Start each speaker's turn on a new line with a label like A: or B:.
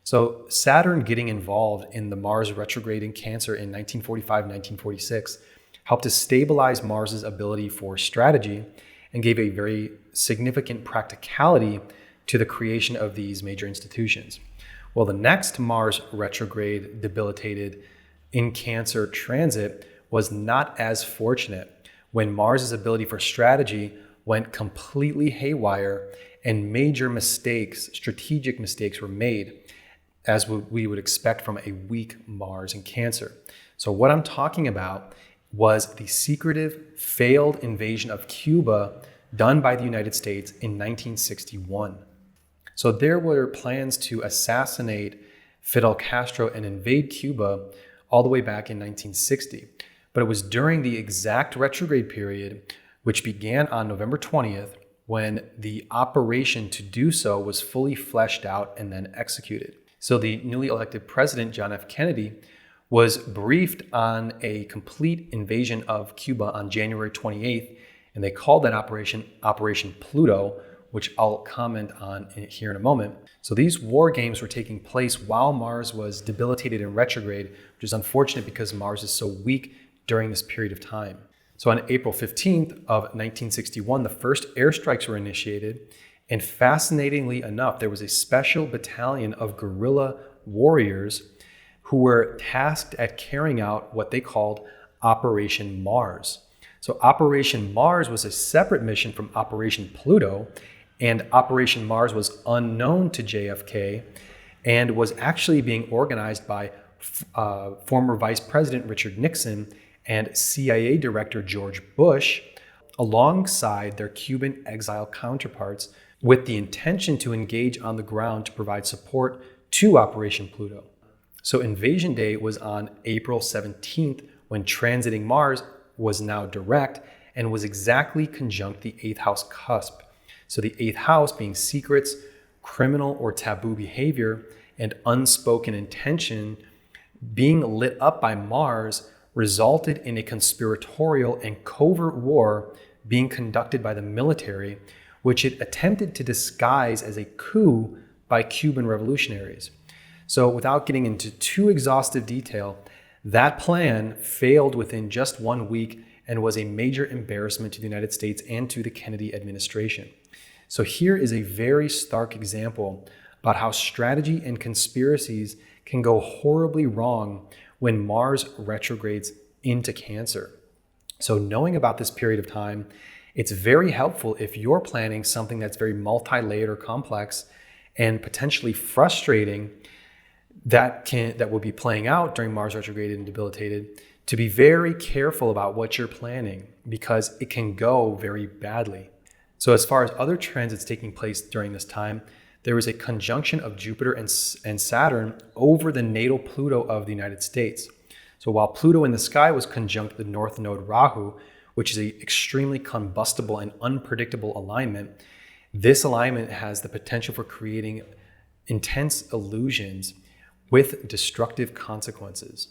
A: So Saturn getting involved in the Mars retrograde in Cancer in 1945, 1946 helped to stabilize Mars's ability for strategy and gave a very significant practicality to the creation of these major institutions. Well, the next Mars retrograde debilitated in Cancer transit was not as fortunate when Mars's ability for strategy went completely haywire and major mistakes, strategic mistakes were made, as we would expect from a weak Mars in Cancer. So what I'm talking about was the secretive failed invasion of Cuba done by the United States in 1961. So there were plans to assassinate Fidel Castro and invade Cuba all the way back in 1960. But it was during the exact retrograde period, which began on November 20th, when the operation to do so was fully fleshed out and then executed. So the newly elected president, John F. Kennedy, was briefed on a complete invasion of Cuba on January 28th, and they called that Operation Pluto, which I'll comment on here in a moment. So these war games were taking place while Mars was debilitated in retrograde, which is unfortunate because Mars is so weak during this period of time. So on April 15th of 1961, the first airstrikes were initiated, and fascinatingly enough, there was a special battalion of guerrilla warriors who were tasked at carrying out what they called Operation Mars. So Operation Mars was a separate mission from Operation Pluto, and Operation Mars was unknown to JFK and was actually being organized by former Vice President Richard Nixon and CIA Director George Bush, alongside their Cuban exile counterparts, with the intention to engage on the ground to provide support to Operation Pluto. So Invasion Day was on April 17th, when transiting Mars was now direct and was exactly conjunct the 8th house cusp. So the 8th house being secrets, criminal or taboo behavior, and unspoken intention being lit up by Mars resulted in a conspiratorial and covert war being conducted by the military, which it attempted to disguise as a coup by Cuban revolutionaries. So without getting into too exhaustive detail, that plan failed within just 1 week and was a major embarrassment to the United States and to the Kennedy administration. So here is a very stark example about how strategy and conspiracies can go horribly wrong when Mars retrogrades into Cancer. So knowing about this period of time, it's very helpful if you're planning something that's very multi-layered or complex and potentially frustrating that will be playing out during Mars retrograde and debilitated, to be very careful about what you're planning, because it can go very badly. So as far as other transits taking place during this time, there was a conjunction of Jupiter and Saturn over the natal Pluto of the United States. So while Pluto in the sky was conjunct the North Node Rahu, which is an extremely combustible and unpredictable alignment, this alignment has the potential for creating intense illusions with destructive consequences.